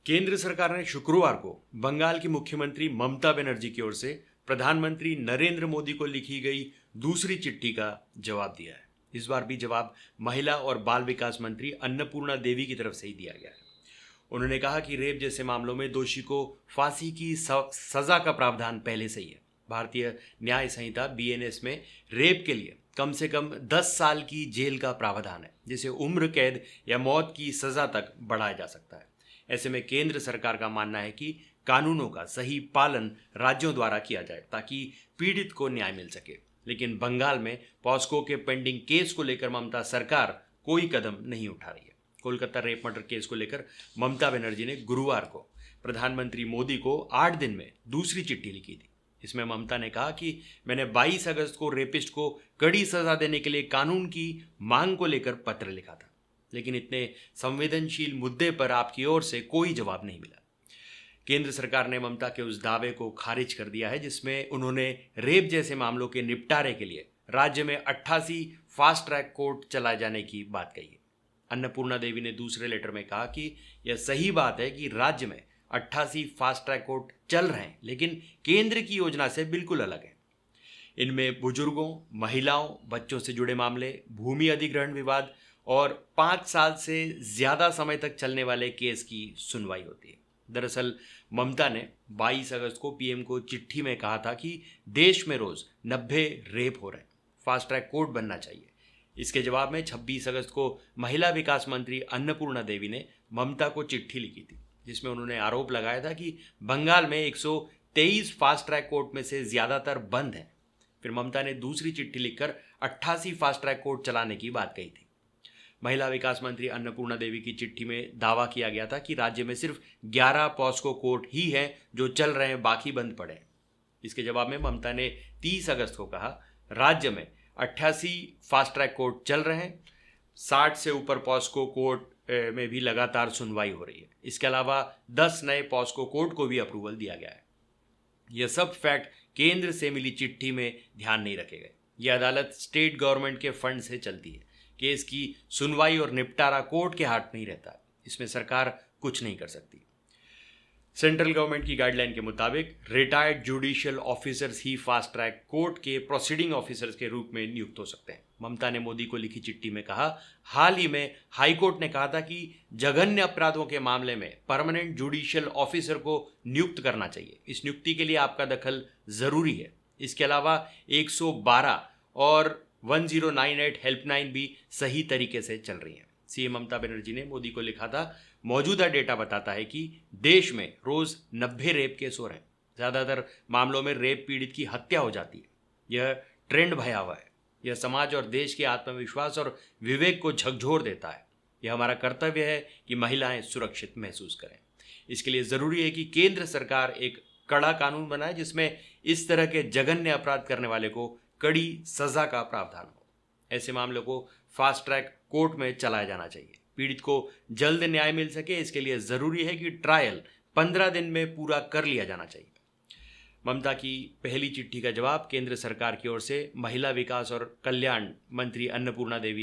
केंद्र सरकार ने शुक्रवार को बंगाल की मुख्यमंत्री ममता बनर्जी की ओर से प्रधानमंत्री नरेंद्र मोदी को लिखी गई दूसरी चिट्ठी का जवाब दिया है। इस बार भी जवाब महिला और बाल विकास मंत्री अन्नपूर्णा देवी की तरफ से ही दिया गया है। उन्होंने कहा कि रेप जैसे मामलों में दोषी को फांसी की सजा का प्रावधान पहले से ही है। भारतीय न्याय संहिता बीएनएस में रेप के लिए कम से कम 10 साल की जेल का प्रावधान है, जिसे उम्र कैद या मौत की सजा तक बढ़ाया जा सकता है। ऐसे में केंद्र सरकार का मानना है कि कानूनों का सही पालन राज्यों द्वारा किया जाए ताकि पीड़ित को न्याय मिल सके। लेकिन बंगाल में पॉस्को के पेंडिंग केस को लेकर ममता सरकार कोई कदम नहीं उठा रही है। कोलकाता रेप मर्डर केस को लेकर ममता बनर्जी ने गुरुवार को प्रधानमंत्री मोदी को 8 दिन में दूसरी चिट्ठी लिखी थी। इसमें ममता ने कहा कि मैंने 22 अगस्त को रेपिस्ट को कड़ी सजा देने के लिए कानून की मांग को लेकर पत्र लिखा था, लेकिन इतने संवेदनशील मुद्दे पर आपकी ओर से कोई जवाब नहीं मिला। केंद्र सरकार ने ममता के उस दावे को खारिज कर दिया है जिसमें उन्होंने रेप जैसे मामलों के निपटारे के लिए राज्य में 88 फास्ट ट्रैक कोर्ट चलाए जाने की बात कही है। अन्नपूर्णा देवी ने दूसरे लेटर में कहा कि यह सही बात है कि राज्य में 88 फास्ट ट्रैक कोर्ट चल रहे हैं, लेकिन केंद्र की योजना से बिल्कुल अलग है। इनमें बुजुर्गों, महिलाओं, बच्चों से जुड़े मामले, भूमि अधिग्रहण विवाद और 5 साल से ज़्यादा समय तक चलने वाले केस की सुनवाई होती है। दरअसल ममता ने 22 अगस्त को पीएम को चिट्ठी में कहा था कि देश में रोज़ 90 रेप हो रहे हैं, फास्ट ट्रैक कोर्ट बनना चाहिए। इसके जवाब में 26 अगस्त को महिला विकास मंत्री अन्नपूर्णा देवी ने ममता को चिट्ठी लिखी थी, जिसमें उन्होंने आरोप लगाया था कि बंगाल में 123 फास्ट ट्रैक कोर्ट में से ज़्यादातर बंद हैं। फिर ममता ने दूसरी चिट्ठी लिखकर 88 फास्ट ट्रैक कोर्ट चलाने की बात कही थी। महिला विकास मंत्री अन्नपूर्णा देवी की चिट्ठी में दावा किया गया था कि राज्य में सिर्फ 11 पॉस्को कोर्ट ही हैं जो चल रहे हैं, बाकी बंद पड़े हैं। इसके जवाब में ममता ने 30 अगस्त को कहा राज्य में 88 फास्ट ट्रैक कोर्ट चल रहे हैं, 60 से ऊपर पॉस्को कोर्ट में भी लगातार सुनवाई हो रही है। इसके अलावा 10 नए पॉस्को कोर्ट को भी अप्रूवल दिया गया है। यह सब फैक्ट केंद्र से मिली चिट्ठी में ध्यान नहीं रखे गए। यह अदालत स्टेट गवर्नमेंट के फंड से चलती है। केस की सुनवाई और निपटारा कोर्ट के हाथ नहीं रहता। इसमें सरकार कुछ नहीं कर सकती। सेंट्रल गवर्नमेंट की गाइडलाइन के मुताबिक रिटायर्ड जुडिशियल ऑफिसर्स ही फास्ट ट्रैक कोर्ट के प्रोसीडिंग ऑफिसर्स के रूप में नियुक्त हो सकते हैं। ममता ने मोदी को लिखी चिट्ठी में कहा, हाल ही में हाईकोर्ट ने कहा था कि जघन्य अपराधों के मामले में परमानेंट जुडिशियल ऑफिसर को नियुक्त करना चाहिए। इस नियुक्ति के लिए आपका दखल जरूरी है। इसके अलावा 112 और 1098 हेल्पलाइन भी सही तरीके से चल रही हैं। सीएम ममता बनर्जी ने मोदी को लिखा था, मौजूदा डेटा बताता है कि देश में रोज 90 रेप केस हो रहे हैं। ज़्यादातर मामलों में रेप पीड़ित की हत्या हो जाती है। यह ट्रेंड भयावह है। यह समाज और देश के आत्मविश्वास और विवेक को झकझोर देता है। यह हमारा कर्तव्य है कि महिलाएं सुरक्षित महसूस करें। इसके लिए ज़रूरी है कि केंद्र सरकार एक कड़ा कानून बनाए जिसमें इस तरह के जघन्य अपराध करने वाले को कड़ी सजा का प्रावधान हो। ऐसे मामलों को फास्ट ट्रैक कोर्ट में चलाया जाना चाहिए। पीड़ित को जल्द न्याय मिल सके, इसके लिए ज़रूरी है कि ट्रायल 15 दिन में पूरा कर लिया जाना चाहिए। ममता की पहली चिट्ठी का जवाब केंद्र सरकार की ओर से महिला विकास और कल्याण मंत्री अन्नपूर्णा देवी